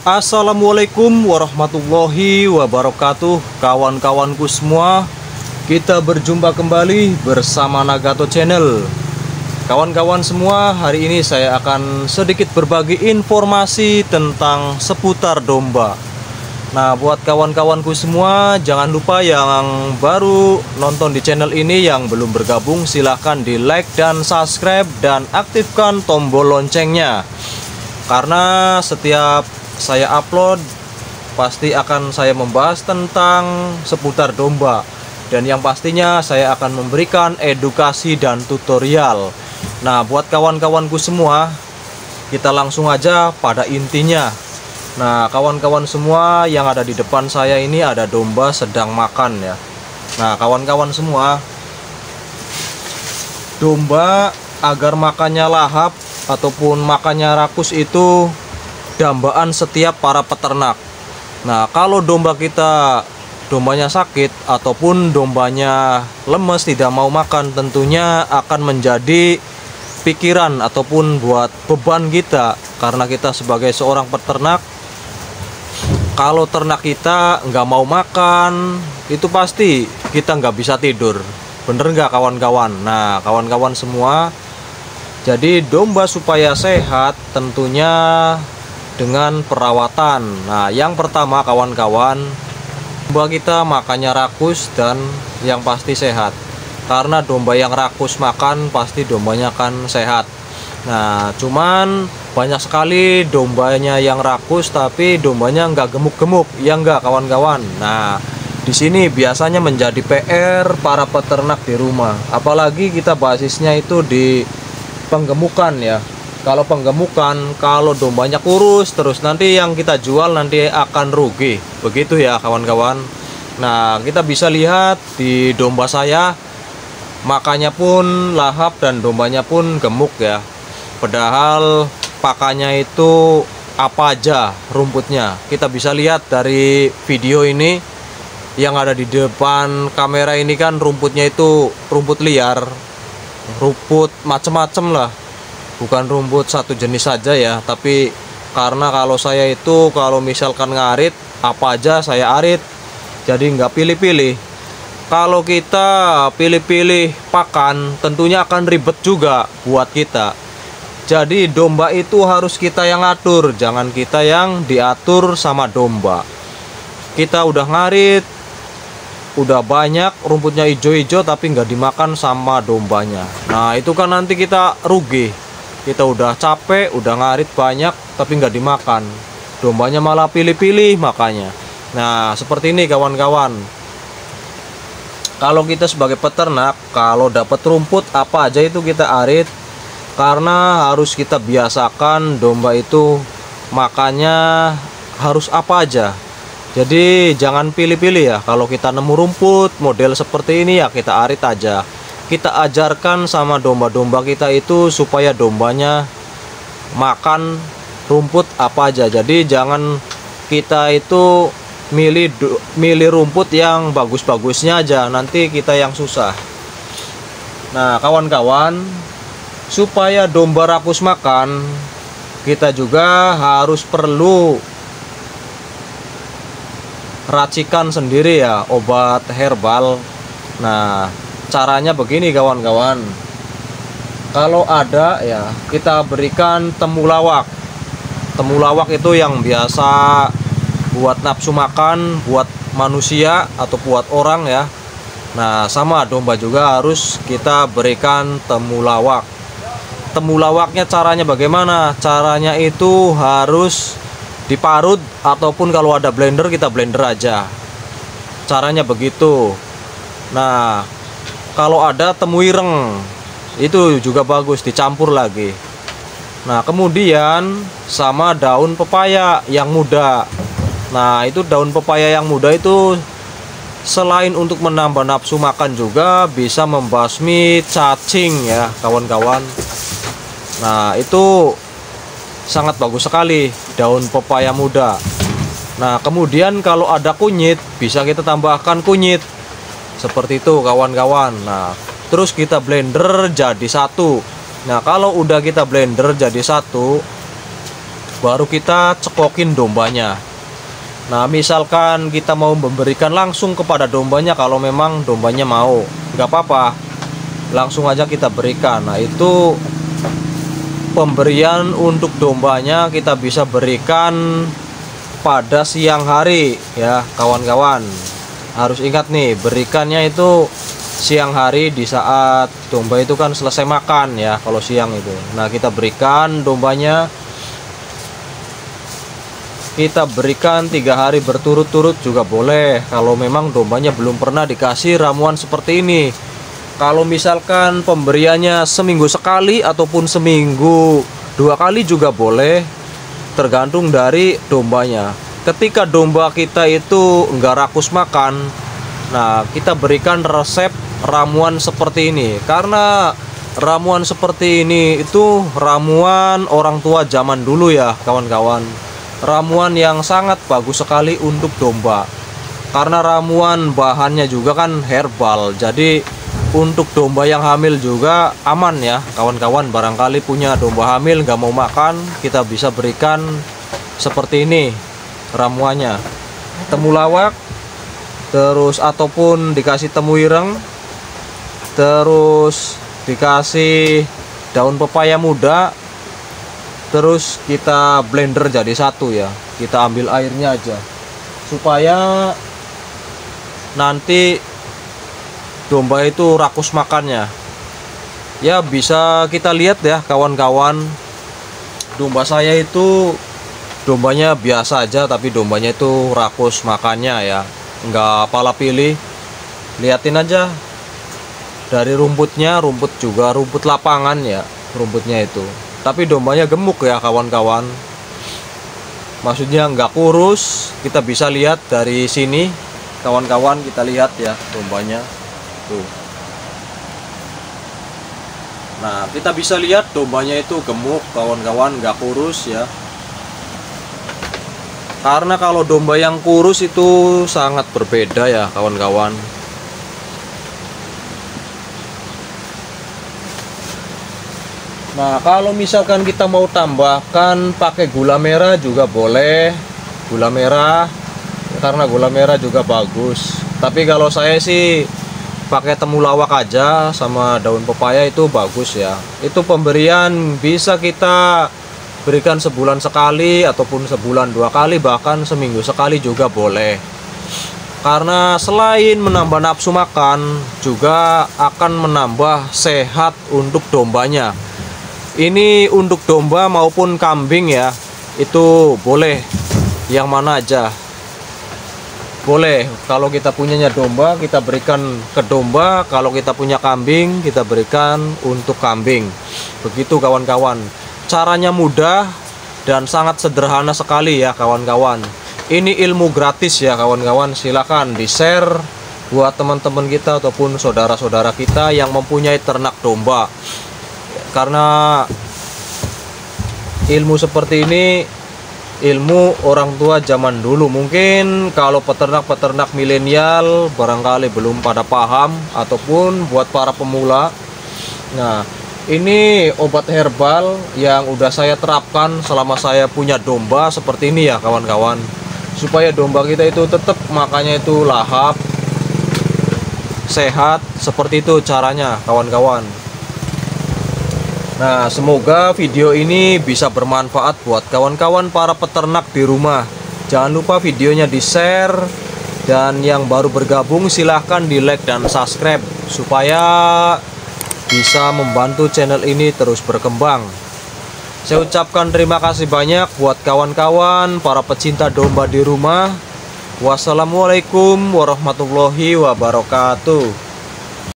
Assalamualaikum warahmatullahi wabarakatuh. Kawan-kawanku semua, kita berjumpa kembali bersama Nagato Channel. Kawan-kawan semua, hari ini saya akan sedikit berbagi informasi tentang seputar domba. Nah, buat kawan-kawanku semua, jangan lupa yang baru nonton di channel ini, yang belum bergabung silahkan di like dan subscribe dan aktifkan tombol loncengnya. Karena setiap saya upload pasti akan saya membahas tentang seputar domba, dan yang pastinya saya akan memberikan edukasi dan tutorial. Nah, buat kawan-kawanku semua, kita langsung aja pada intinya. Nah, kawan-kawan semua, yang ada di depan saya ini ada domba sedang makan ya. Nah, kawan-kawan semua, domba agar makannya lahap ataupun makannya rakus itu dambaan setiap para peternak. Nah, kalau dombanya sakit ataupun dombanya lemes tidak mau makan, tentunya akan menjadi pikiran ataupun buat beban kita, karena kita sebagai seorang peternak, kalau ternak kita nggak mau makan, itu pasti kita nggak bisa tidur. Bener nggak kawan-kawan? Nah, kawan-kawan semua, jadi domba supaya sehat tentunya dengan perawatan. Nah, yang pertama kawan-kawan, domba kita makannya rakus dan yang pasti sehat. Karena domba yang rakus makan, pasti dombanya akan sehat. Nah, cuman banyak sekali dombanya yang rakus tapi dombanya nggak gemuk-gemuk, ya nggak kawan-kawan. Nah, di sini biasanya menjadi PR para peternak di rumah. Apalagi kita basisnya itu di penggemukan ya. Kalau penggemukan, kalau dombanya kurus terus, nanti yang kita jual nanti akan rugi. Begitu ya kawan-kawan. Nah, kita bisa lihat di domba saya, makannya pun lahap dan dombanya pun gemuk ya. Padahal pakannya itu apa aja rumputnya. Kita bisa lihat dari video ini, yang ada di depan kamera ini kan rumputnya itu rumput liar, rumput macem-macem lah, bukan rumput satu jenis saja ya. Tapi karena kalau saya itu kalau misalkan ngarit apa aja saya arit, jadi nggak pilih-pilih. Kalau kita pilih-pilih pakan, tentunya akan ribet juga buat kita. Jadi domba itu harus kita yang atur, jangan kita yang diatur sama domba. Kita udah ngarit, udah banyak rumputnya hijau-hijau tapi nggak dimakan sama dombanya. Nah, itu kan nanti kita rugi. Kita udah capek, udah ngarit banyak tapi nggak dimakan, dombanya malah pilih-pilih makanya. Nah, seperti ini kawan-kawan. Kalau kita sebagai peternak, kalau dapat rumput apa aja itu kita arit, karena harus kita biasakan domba itu makannya harus apa aja. Jadi jangan pilih-pilih ya. Kalau kita nemu rumput model seperti ini ya kita arit aja. Kita ajarkan sama domba-domba kita itu supaya dombanya makan rumput apa aja. Jadi jangan kita itu milih rumput yang bagus-bagusnya aja, nanti kita yang susah. Nah, kawan-kawan, supaya domba rakus makan, kita juga harus perlu racikan sendiri ya, obat herbal. Nah, caranya begini kawan-kawan. Kalau ada ya, kita berikan temulawak. Temulawak itu yang biasa buat nafsu makan, buat manusia atau buat orang ya. Nah, sama domba juga harus kita berikan temulawak. Temulawaknya caranya bagaimana? Caranya itu harus diparut, ataupun kalau ada blender kita blender aja. Caranya begitu. Nah, kalau ada temu ireng itu juga bagus, dicampur lagi. Nah, kemudian sama daun pepaya yang muda. Nah, itu daun pepaya yang muda itu selain untuk menambah nafsu makan juga bisa membasmi cacing ya kawan-kawan. Nah, itu sangat bagus sekali daun pepaya muda. Nah, kemudian kalau ada kunyit bisa kita tambahkan kunyit. Seperti itu kawan-kawan. Nah, terus kita blender jadi satu. Nah, kalau udah kita blender jadi satu, baru kita cekokin dombanya. Nah, misalkan kita mau memberikan langsung kepada dombanya, kalau memang dombanya mau, nggak apa-apa, langsung aja kita berikan. Nah, itu pemberian untuk dombanya kita bisa berikan pada siang hari ya kawan-kawan. Harus ingat nih, berikannya itu siang hari, di saat domba itu kan selesai makan ya, kalau siang itu. Nah, kita berikan dombanya, kita berikan 3 hari berturut-turut juga boleh, kalau memang dombanya belum pernah dikasih ramuan seperti ini. Kalau misalkan pemberiannya seminggu sekali ataupun seminggu 2 kali juga boleh, tergantung dari dombanya. Ketika domba kita itu enggak rakus makan, nah kita berikan resep ramuan seperti ini. Karena ramuan seperti ini itu ramuan orang tua zaman dulu ya kawan-kawan. Ramuan yang sangat bagus sekali untuk domba, karena ramuan bahannya juga kan herbal, jadi untuk domba yang hamil juga aman ya kawan-kawan. Barangkali punya domba hamil nggak mau makan, kita bisa berikan seperti ini ramuannya, temulawak, terus ataupun dikasih temu ireng, terus dikasih daun pepaya muda, terus kita blender jadi satu ya. Kita ambil airnya aja supaya nanti domba itu rakus makannya ya. Bisa kita lihat ya kawan-kawan, domba saya itu dombanya biasa aja, tapi dombanya itu rakus makannya ya, nggak pala pilih. Liatin aja dari rumputnya, rumput juga rumput lapangan ya rumputnya itu, tapi dombanya gemuk ya kawan-kawan. Maksudnya nggak kurus. Kita bisa lihat dari sini kawan-kawan, kita lihat ya dombanya tuh. Nah, kita bisa lihat dombanya itu gemuk kawan-kawan, nggak kurus ya. Karena kalau domba yang kurus itu sangat berbeda ya kawan-kawan. Nah, kalau misalkan kita mau tambahkan pakai gula merah juga boleh. Gula merah, karena gula merah juga bagus. Tapi kalau saya sih pakai temulawak aja sama daun pepaya itu bagus ya. Itu pemberian bisa kita berikan sebulan sekali ataupun sebulan 2 kali, bahkan seminggu sekali juga boleh. Karena selain menambah nafsu makan, juga akan menambah sehat untuk dombanya. Ini untuk domba maupun kambing ya, itu boleh yang mana aja boleh. Kalau kita punyanya domba, kita berikan ke domba. Kalau kita punya kambing, kita berikan untuk kambing. Begitu kawan-kawan. Caranya mudah dan sangat sederhana sekali ya kawan-kawan. Ini ilmu gratis ya kawan-kawan. Silakan di-share buat teman-teman kita ataupun saudara-saudara kita yang mempunyai ternak domba. Karena ilmu seperti ini ilmu orang tua zaman dulu. Mungkin kalau peternak-peternak milenial barangkali belum pada paham, ataupun buat para pemula. Nah, ini obat herbal yang udah saya terapkan selama saya punya domba seperti ini ya kawan-kawan, supaya domba kita itu tetap makannya itu lahap, sehat. Seperti itu caranya kawan-kawan. Nah, semoga video ini bisa bermanfaat buat kawan-kawan para peternak di rumah. Jangan lupa videonya di-share, dan yang baru bergabung silahkan di-like dan subscribe supaya bisa membantu channel ini terus berkembang. Saya ucapkan terima kasih banyak buat kawan-kawan para pecinta domba di rumah. Wassalamualaikum warahmatullahi wabarakatuh.